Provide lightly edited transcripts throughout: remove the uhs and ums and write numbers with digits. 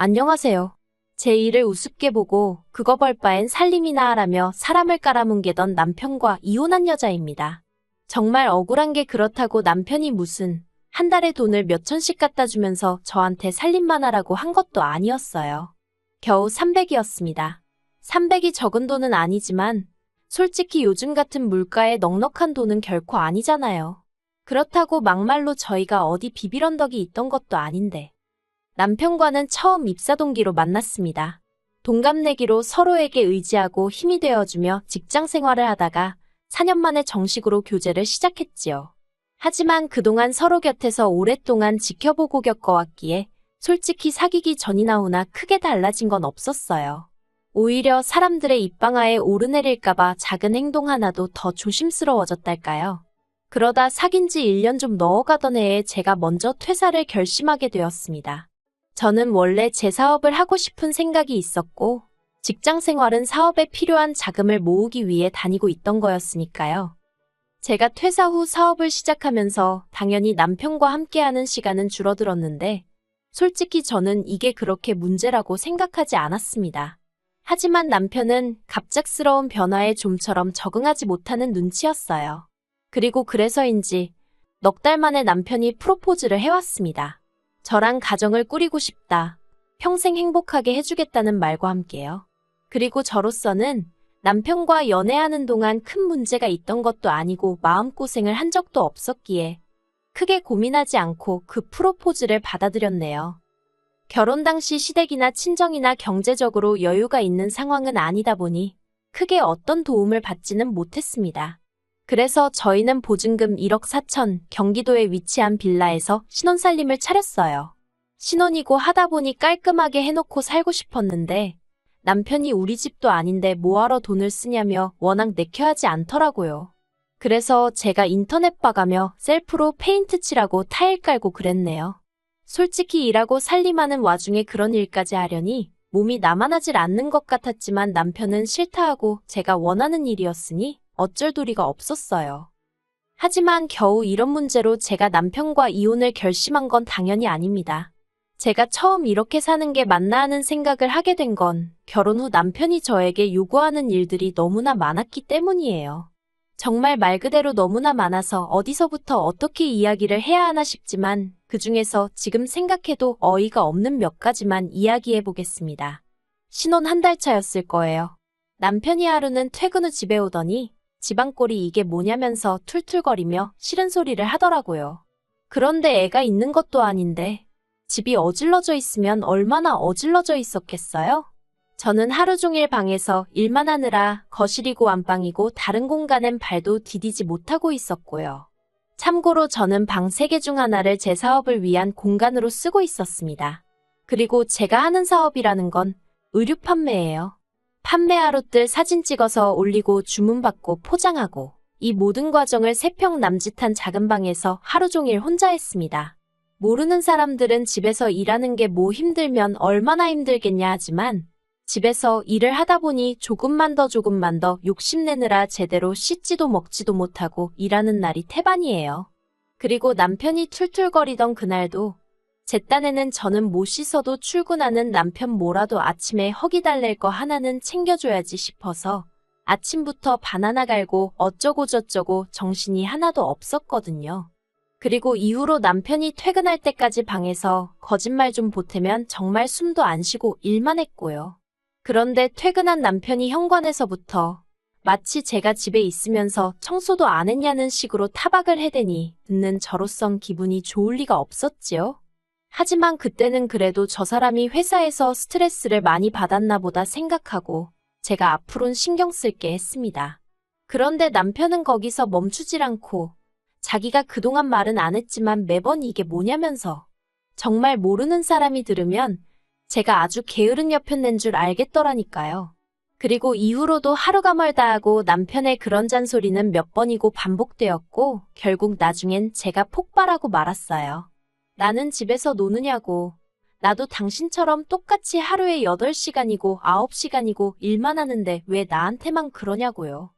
안녕하세요. 제 일을 우습게 보고 그거 벌 바엔 살림이나 하라며 사람을 깔아뭉개던 남편과 이혼한 여자입니다. 정말 억울한 게 그렇다고 남편이 무슨 한 달에 돈을 몇 천씩 갖다 주면서 저한테 살림만 하라고 한 것도 아니었어요. 겨우 300이었습니다. 300이 적은 돈은 아니지만 솔직히 요즘 같은 물가에 넉넉한 돈은 결코 아니잖아요. 그렇다고 막말로 저희가 어디 비빌 언덕이 있던 것도 아닌데. 남편과는 처음 입사 동기로 만났습니다. 동갑내기로 서로에게 의지하고 힘이 되어주며 직장 생활을 하다가 4년 만에 정식으로 교제를 시작했지요. 하지만 그동안 서로 곁에서 오랫동안 지켜보고 겪어왔기에 솔직히 사귀기 전이나 후나 크게 달라진 건 없었어요. 오히려 사람들의 입방아에 오르내릴까봐 작은 행동 하나도 더 조심스러워졌달까요. 그러다 사귄 지 1년 좀 넘어가던 해에 제가 먼저 퇴사를 결심하게 되었습니다. 저는 원래 제 사업을 하고 싶은 생각이 있었고 직장 생활은 사업에 필요한 자금을 모으기 위해 다니고 있던 거였으니까요. 제가 퇴사 후 사업을 시작하면서 당연히 남편과 함께하는 시간은 줄어들었는데 솔직히 저는 이게 그렇게 문제라고 생각하지 않았습니다. 하지만 남편은 갑작스러운 변화에 좀처럼 적응하지 못하는 눈치였어요. 그리고 그래서인지 넉 달 만에 남편이 프로포즈를 해왔습니다. 저랑 가정을 꾸리고 싶다. 평생 행복하게 해주겠다는 말과 함께요. 그리고 저로서는 남편과 연애하는 동안 큰 문제가 있던 것도 아니고 마음고생을 한 적도 없었기에 크게 고민하지 않고 그 프로포즈를 받아들였네요. 결혼 당시 시댁이나 친정이나 경제적으로 여유가 있는 상황은 아니다 보니 크게 어떤 도움을 받지는 못했습니다. 그래서 저희는 보증금 1억 4천 경기도에 위치한 빌라에서 신혼살림을 차렸어요. 신혼이고 하다 보니 깔끔하게 해놓고 살고 싶었는데 남편이 우리 집도 아닌데 뭐하러 돈을 쓰냐며 워낙 내켜하지 않더라고요. 그래서 제가 인터넷 봐가며 셀프로 페인트 칠하고 타일 깔고 그랬네요. 솔직히 일하고 살림하는 와중에 그런 일까지 하려니 몸이 나만하질 않는 것 같았지만 남편은 싫다 하고 제가 원하는 일이었으니 어쩔 도리가 없었어요. 하지만 겨우 이런 문제로 제가 남편과 이혼을 결심한 건 당연히 아닙니다. 제가 처음 이렇게 사는 게 맞나 하는 생각을 하게 된 건 결혼 후 남편이 저에게 요구하는 일들이 너무나 많았기 때문이에요. 정말 말 그대로 너무나 많아서 어디서부터 어떻게 이야기를 해야 하나 싶지만 그중에서 지금 생각해도 어이가 없는 몇 가지만 이야기해 보겠습니다. 신혼 한 달 차였을 거예요. 남편이 하루는 퇴근 후 집에 오더니 지방꼴이 이게 뭐냐면서 툴툴거리며 싫은 소리를 하더라고요. 그런데 애가 있는 것도 아닌데 집이 어질러져 있으면 얼마나 어질러져 있었겠어요? 저는 하루 종일 방에서 일만 하느라 거실이고 안방이고 다른 공간엔 발도 디디지 못하고 있었고요. 참고로 저는 방 3개 중 하나를 제 사업을 위한 공간으로 쓰고 있었습니다. 그리고 제가 하는 사업이라는 건 의류 판매예요. 판매하루 뜰 사진 찍어서 올리고 주문받고 포장하고 이 모든 과정을 3평 남짓한 작은 방에서 하루 종일 혼자 했습니다. 모르는 사람들은 집에서 일하는 게 뭐 힘들면 얼마나 힘들겠냐 하지만 집에서 일을 하다 보니 조금만 더 욕심내느라 제대로 씻지도 먹지도 못하고 일하는 날이 태반이에요. 그리고 남편이 툴툴거리던 그날도 제 딴에는 저는 못 씻어도 출근하는 남편 뭐라도 아침에 허기 달랠 거 하나는 챙겨줘야지 싶어서 아침부터 바나나 갈고 어쩌고 저쩌고 정신이 하나도 없었거든요. 그리고 이후로 남편이 퇴근할 때까지 방에서 거짓말 좀 보태면 정말 숨도 안 쉬고 일만 했고요. 그런데 퇴근한 남편이 현관에서부터 마치 제가 집에 있으면서 청소도 안 했냐는 식으로 타박을 해대니 듣는 저로선 기분이 좋을 리가 없었지요. 하지만 그때는 그래도 저 사람이 회사에서 스트레스를 많이 받았나 보다 생각하고 제가 앞으론 신경 쓸게 했습니다. 그런데 남편은 거기서 멈추질 않고 자기가 그동안 말은 안 했지만 매번 이게 뭐냐면서 정말 모르는 사람이 들으면 제가 아주 게으른 여편 낸 줄 알겠더라니까요. 그리고 이후로도 하루가 멀다 하고 남편의 그런 잔소리는 몇 번이고 반복되었고 결국 나중엔 제가 폭발하고 말았어요. 나는 집에서 노느냐고. 나도 당신처럼 똑같이 하루에 8시간이고 9시간이고 일만 하는데 왜 나한테만 그러냐고요.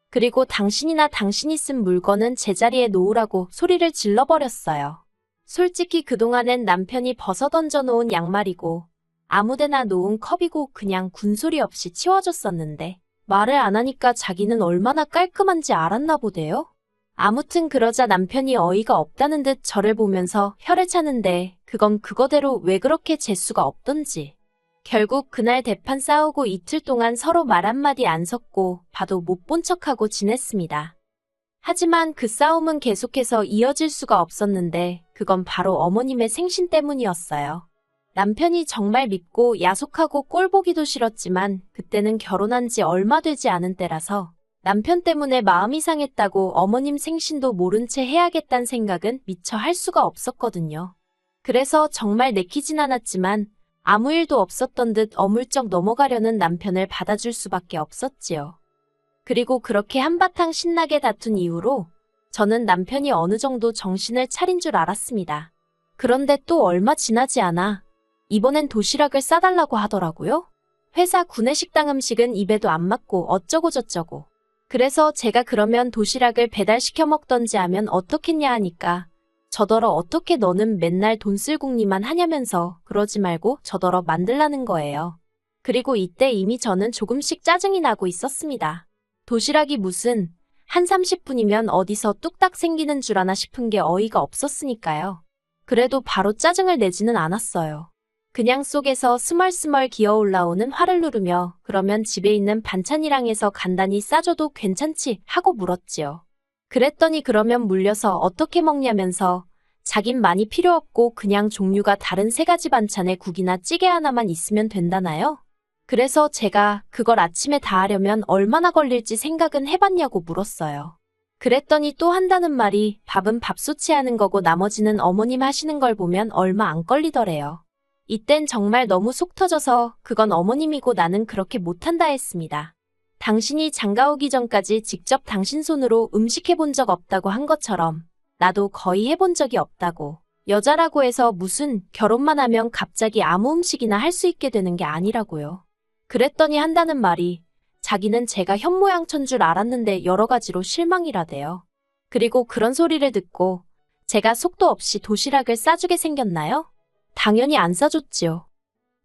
그리고 당신이나 당신이 쓴 물건은 제자리에 놓으라고 소리를 질러버렸어요. 솔직히 그동안엔 남편이 벗어던져 놓은 양말이고 아무데나 놓은 컵이고 그냥 군소리 없이 치워줬었는데 말을 안 하니까 자기는 얼마나 깔끔한지 알았나 보대요. 아무튼 그러자 남편이 어이가 없다는 듯 저를 보면서 혀를 차는데 그건 그거대로 왜 그렇게 재수가 없던지. 결국 그날 대판 싸우고 이틀 동안 서로 말 한마디 안 섞고 봐도 못 본 척하고 지냈습니다. 하지만 그 싸움은 계속해서 이어질 수가 없었는데 그건 바로 어머님의 생신 때문이었어요. 남편이 정말 밉고 야속하고 꼴보기도 싫었지만 그때는 결혼한 지 얼마 되지 않은 때라서 남편 때문에 마음이 상했다고 어머님 생신도 모른 채 해야겠다는 생각은 미처 할 수가 없었거든요. 그래서 정말 내키진 않았지만 아무 일도 없었던 듯 어물쩍 넘어가려는 남편을 받아줄 수밖에 없었지요. 그리고 그렇게 한바탕 신나게 다툰 이후로 저는 남편이 어느 정도 정신을 차린 줄 알았습니다. 그런데 또 얼마 지나지 않아 이번엔 도시락을 싸달라고 하더라고요. 회사 구내식당 음식은 입에도 안 맞고 어쩌고 저쩌고. 그래서 제가 그러면 도시락을 배달시켜 먹던지 하면 어떻겠냐 하니까 저더러 어떻게 너는 맨날 돈 쓸 궁리만 하냐면서 그러지 말고 저더러 만들라는 거예요. 그리고 이때 이미 저는 조금씩 짜증이 나고 있었습니다. 도시락이 무슨 한 30분이면 어디서 뚝딱 생기는 줄 아나 싶은 게 어이가 없었으니까요. 그래도 바로 짜증을 내지는 않았어요. 그냥 속에서 스멀스멀 기어 올라오는 화를 누르며 그러면 집에 있는 반찬이랑 해서 간단히 싸줘도 괜찮지 하고 물었지요. 그랬더니 그러면 물려서 어떻게 먹냐면서 자긴 많이 필요 없고 그냥 종류가 다른 3가지 반찬에 국이나 찌개 하나만 있으면 된다나요? 그래서 제가 그걸 아침에 다 하려면 얼마나 걸릴지 생각은 해봤냐고 물었어요. 그랬더니 또 한다는 말이 밥은 밥솥이 하는 거고 나머지는 어머님 하시는 걸 보면 얼마 안 걸리더래요. 이땐 정말 너무 속 터져서 그건 어머님이고 나는 그렇게 못한다 했습니다. 당신이 장가 오기 전까지 직접 당신 손으로 음식 해본 적 없다고 한 것처럼 나도 거의 해본 적이 없다고. 여자라고 해서 무슨 결혼만 하면 갑자기 아무 음식이나 할 수 있게 되는 게 아니라고요. 그랬더니 한다는 말이 자기는 제가 현모양처인 줄 알았는데 여러 가지로 실망이라대요. 그리고 그런 소리를 듣고 제가 속도 없이 도시락을 싸주게 생겼나요? 당연히 안 싸줬지요.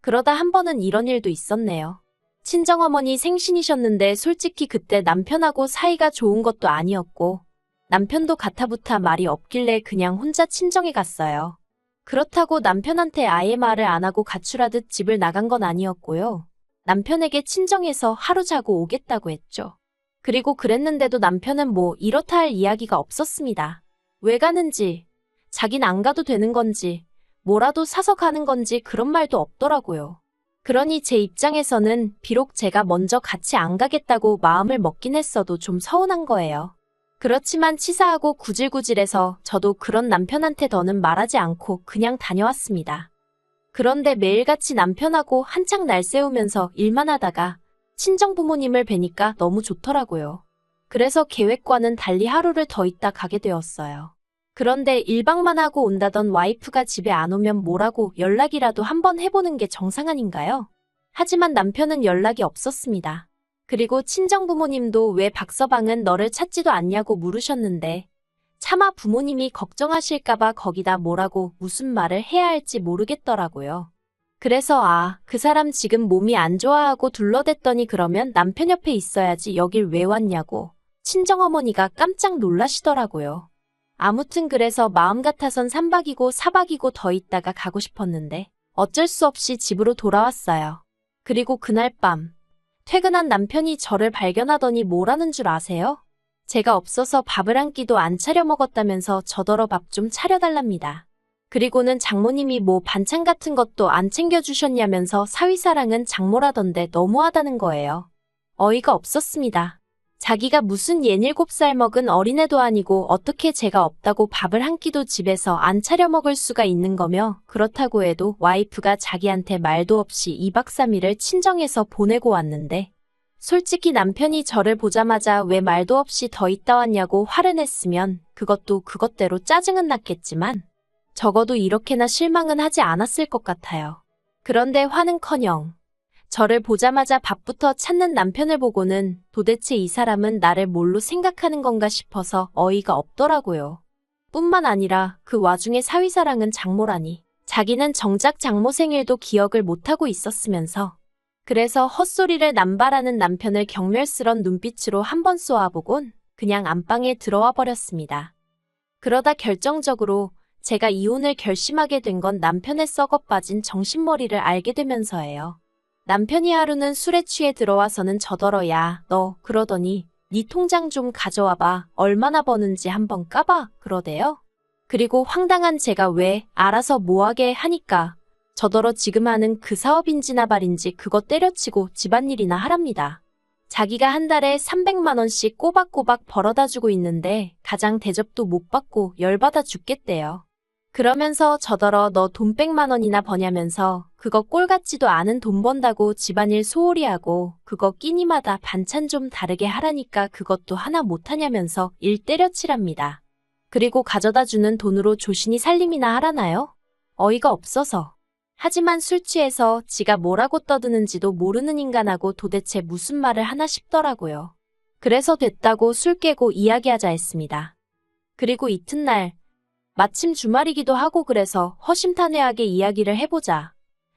그러다 한 번은 이런 일도 있었네요. 친정어머니 생신이셨는데 솔직히 그때 남편하고 사이가 좋은 것도 아니었고 남편도 가타부타 말이 없길래 그냥 혼자 친정에 갔어요. 그렇다고 남편한테 아예 말을 안 하고 가출하듯 집을 나간 건 아니었고요. 남편에게 친정에서 하루 자고 오겠다고 했죠. 그리고 그랬는데도 남편은 뭐 이렇다 할 이야기가 없었습니다. 왜 가는지, 자긴 안 가도 되는 건지, 뭐라도 사서 가는 건지 그런 말도 없더라고요. 그러니 제 입장에서는 비록 제가 먼저 같이 안 가겠다고 마음을 먹긴 했어도 좀 서운한 거예요. 그렇지만 치사하고 구질구질해서 저도 그런 남편한테 더는 말하지 않고 그냥 다녀왔습니다. 그런데 매일같이 남편하고 한창 날 세우면서 일만 하다가 친정부모님을 뵈니까 너무 좋더라고요. 그래서 계획과는 달리 하루를 더 있다 가게 되었어요. 그런데 1박만 하고 온다던 와이프가 집에 안 오면 뭐라고 연락이라도 한번 해보는 게 정상 아닌가요? 하지만 남편은 연락이 없었습니다. 그리고 친정부모님도 왜 박서방은 너를 찾지도 않냐고 물으셨는데 차마 부모님이 걱정하실까봐 거기다 뭐라고 무슨 말을 해야 할지 모르겠더라고요. 그래서 그 사람 지금 몸이 안 좋아하고 둘러댔더니 그러면 남편 옆에 있어야지 여길 왜 왔냐고 친정어머니가 깜짝 놀라시더라고요. 아무튼 그래서 마음 같아선 3박이고 4박이고 더 있다가 가고 싶었는데 어쩔 수 없이 집으로 돌아왔어요. 그리고 그날 밤 퇴근한 남편이 저를 발견하더니 뭐라는 줄 아세요? 제가 없어서 밥을 한 끼도 안 차려 먹었다면서 저더러 밥 좀 차려달랍니다. 그리고는 장모님이 뭐 반찬 같은 것도 안 챙겨주셨냐면서 사위사랑은 장모라던데 너무하다는 거예요. 어이가 없었습니다. 자기가 무슨 67살 먹은 어린애도 아니고 어떻게 제가 없다고 밥을 한 끼도 집에서 안 차려 먹을 수가 있는 거며 그렇다고 해도 와이프가 자기한테 말도 없이 2박 3일을 친정에서 보내고 왔는데 솔직히 남편이 저를 보자마자 왜 말도 없이 더 있다 왔냐고 화를 냈으면 그것도 그것대로 짜증은 났겠지만 적어도 이렇게나 실망은 하지 않았을 것 같아요. 그런데 화는커녕 저를 보자마자 밥부터 찾는 남편을 보고는 도대체 이 사람은 나를 뭘로 생각하는 건가 싶어서 어이가 없더라고요. 뿐만 아니라 그 와중에 사위사랑은 장모라니 자기는 정작 장모 생일도 기억을 못하고 있었으면서 그래서 헛소리를 남발하는 남편을 경멸스런 눈빛으로 한번 쏘아보곤 그냥 안방에 들어와 버렸습니다. 그러다 결정적으로 제가 이혼을 결심하게 된 건 남편의 썩어 빠진 정신머리를 알게 되면서예요. 남편이 하루는 술에 취해 들어와서는 저더러 야, 너 그러더니 네 통장 좀 가져와봐. 얼마나 버는지 한번 까봐. 그러대요. 그리고 황당한 제가 왜 알아서 뭐하게 하니까 저더러 지금 하는 그 사업인지나 발인지 그거 때려치고 집안일이나 하랍니다. 자기가 한 달에 300만 원씩 꼬박꼬박 벌어다 주고 있는데 가장 대접도 못 받고 열받아 죽겠대요. 그러면서 저더러 너 돈 100만 원이나 버냐면서 그거 꼴 같지도 않은 돈 번다고 집안일 소홀히 하고 그거 끼니마다 반찬 좀 다르게 하라니까 그것도 하나 못하냐면서 일 때려치랍니다. 그리고 가져다 주는 돈으로 조신이 살림이나 하라나요? 어이가 없어서. 하지만 술 취해서 지가 뭐라고 떠드는지도 모르는 인간하고 도대체 무슨 말을 하나 싶더라고요. 그래서 됐다고 술 깨고 이야기하자 했습니다. 그리고 이튿날 마침 주말이기도 하고 그래서 허심탄회하게 이야기를 해보자.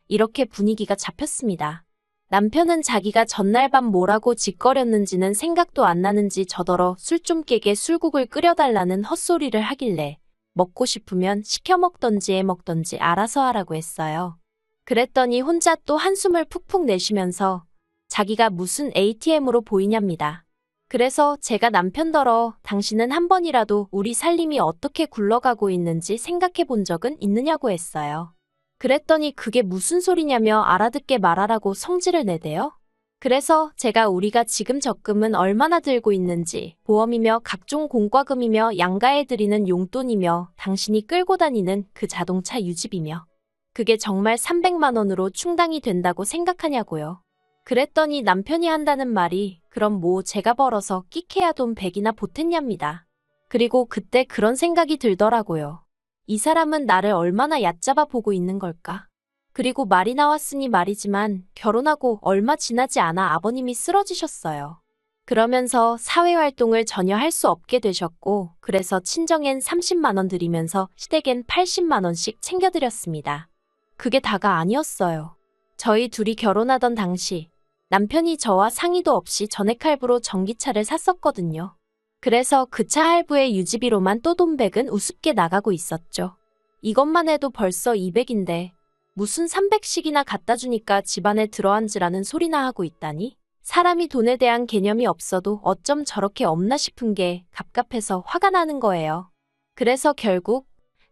이렇게 분위기가 잡혔습니다. 남편은 자기가 전날 밤 뭐라고 짓거렸는지는 생각도 안 나는지 저더러 술 좀 깨게 술국을 끓여달라는 헛소리를 하길래 먹고 싶으면 시켜 먹던지 해 먹던지 알아서 하라고 했어요. 그랬더니 혼자 또 한숨을 푹푹 내쉬면서 자기가 무슨 ATM으로 보이냐입니다. 그래서 제가 남편더러 당신은 한 번이라도 우리 살림이 어떻게 굴러가고 있는지 생각해 본 적은 있느냐고 했어요. 그랬더니 그게 무슨 소리냐며 알아듣게 말하라고 성질을 내대요. 그래서 제가 우리가 지금 적금은 얼마나 들고 있는지 보험이며 각종 공과금이며 양가에 드리는 용돈이며 당신이 끌고 다니는 그 자동차 유지비며 그게 정말 300만 원으로 충당이 된다고 생각하냐고요. 그랬더니 남편이 한다는 말이 그럼 뭐 제가 벌어서 끼케야 돈 100이나 보탰냐입니다. 그리고 그때 그런 생각이 들더라고요. 이 사람은 나를 얼마나 얕잡아 보고 있는 걸까? 그리고 말이 나왔으니 말이지만 결혼하고 얼마 지나지 않아 아버님이 쓰러지셨어요. 그러면서 사회활동을 전혀 할 수 없게 되셨고 그래서 친정엔 30만 원 드리면서 시댁엔 80만 원씩 챙겨드렸습니다. 그게 다가 아니었어요. 저희 둘이 결혼하던 당시 남편이 저와 상의도 없이 전액 할부로 전기차를 샀었거든요. 그래서 그 차 할부의 유지비로만 또 돈 100은 우습게 나가고 있었죠. 이것만 해도 벌써 200인데 무슨 300씩이나 갖다 주니까 집안에 들어앉으라는 소리나 하고 있다니? 사람이 돈에 대한 개념이 없어도 어쩜 저렇게 없나 싶은 게 갑갑해서 화가 나는 거예요. 그래서 결국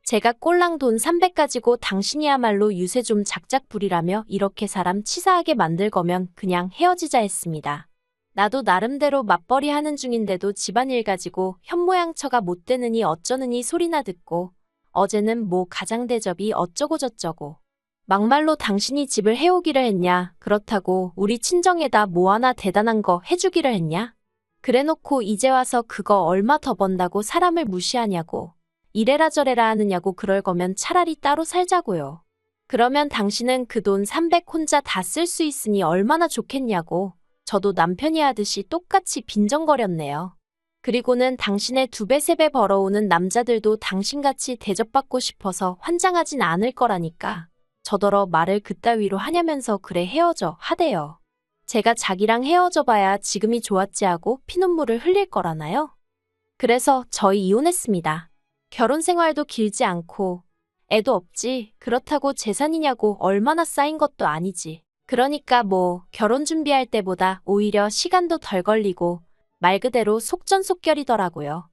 제가 꼴랑 돈 300 가지고 당신이야말로 유세 좀 작작 부리라며 이렇게 사람 치사하게 만들 거면 그냥 헤어지자 했습니다. 나도 나름대로 맞벌이 하는 중인데도 집안일 가지고 현모양처가 못 되느니 어쩌느니 소리나 듣고 어제는 뭐 가장대접이 어쩌고 저쩌고 막말로 당신이 집을 해오기를 했냐 그렇다고 우리 친정에다 뭐 하나 대단한 거 해주기를 했냐 그래놓고 이제 와서 그거 얼마 더 번다고 사람을 무시하냐고 이래라 저래라 하느냐고 그럴 거면 차라리 따로 살자고요. 그러면 당신은 그 돈 300 혼자 다 쓸 수 있으니 얼마나 좋겠냐고 저도 남편이 하듯이 똑같이 빈정거렸네요. 그리고는 당신의 2배 3배 벌어오는 남자들도 당신같이 대접받고 싶어서 환장하진 않을 거라니까 저더러 말을 그따위로 하냐면서 그래 헤어져 하대요. 제가 자기랑 헤어져 봐야 지금이 좋았지 하고 피눈물을 흘릴 거라나요? 그래서 저희 이혼했습니다. 결혼 생활도 길지 않고 애도 없지 그렇다고 재산이냐고 얼마나 쌓인 것도 아니지. 그러니까 뭐 결혼 준비할 때보다 오히려 시간도 덜 걸리고 말 그대로 속전속결이더라고요.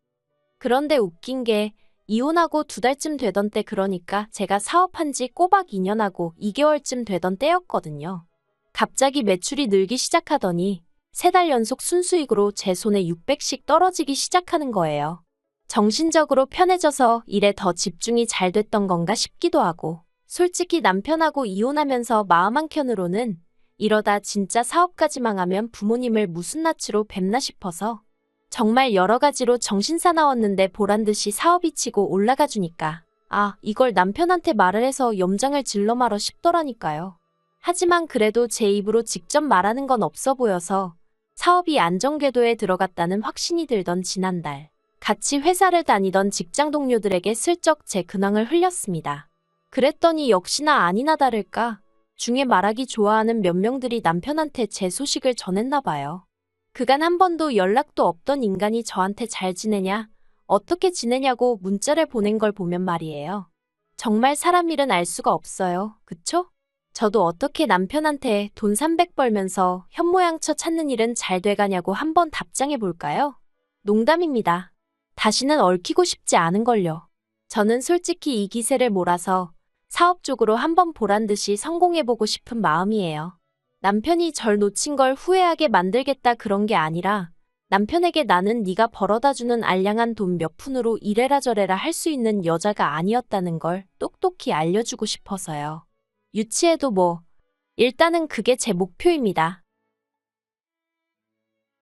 그런데 웃긴 게 이혼하고 2달쯤 되던 때 그러니까 제가 사업한 지 꼬박 2년하고 2개월쯤 되던 때였거든요. 갑자기 매출이 늘기 시작하더니 3달 연속 순수익으로 제 손에 600씩 떨어지기 시작하는 거예요. 정신적으로 편해져서 일에 더 집중이 잘 됐던 건가 싶기도 하고 솔직히 남편하고 이혼하면서 마음 한켠으로는 이러다 진짜 사업까지 망하면 부모님을 무슨 낯으로 뵙나 싶어서 정말 여러 가지로 정신사나웠는데 보란듯이 사업이 치고 올라가 주니까 아 이걸 남편한테 말을 해서 염장을 질러 말어 싶더라니까요. 하지만 그래도 제 입으로 직접 말하는 건 없어 보여서 사업이 안정궤도에 들어갔다는 확신이 들던 지난달 같이 회사를 다니던 직장 동료들에게 슬쩍 제 근황을 흘렸습니다. 그랬더니 역시나 아니나 다를까 중에 말하기 좋아하는 몇 명들이 남편한테 제 소식을 전했나 봐요. 그간 한 번도 연락도 없던 인간이 저한테 잘 지내냐, 어떻게 지내냐고 문자를 보낸 걸 보면 말이에요. 정말 사람 일은 알 수가 없어요. 그쵸? 저도 어떻게 남편한테 돈 300 벌면서 현모양처 찾는 일은 잘 돼가냐고 한번 답장해 볼까요? 농담입니다. 다시는 얽히고 싶지 않은걸요. 저는 솔직히 이 기세를 몰아서 사업적으로 한번 보란 듯이 성공해보고 싶은 마음이에요. 남편이 절 놓친 걸 후회하게 만들겠다 그런 게 아니라 남편에게 나는 네가 벌어다주는 알량한 돈 몇 푼으로 이래라 저래라 할 수 있는 여자가 아니었다는 걸 똑똑히 알려주고 싶어서요. 유치해도 뭐. 일단은 그게 제 목표입니다.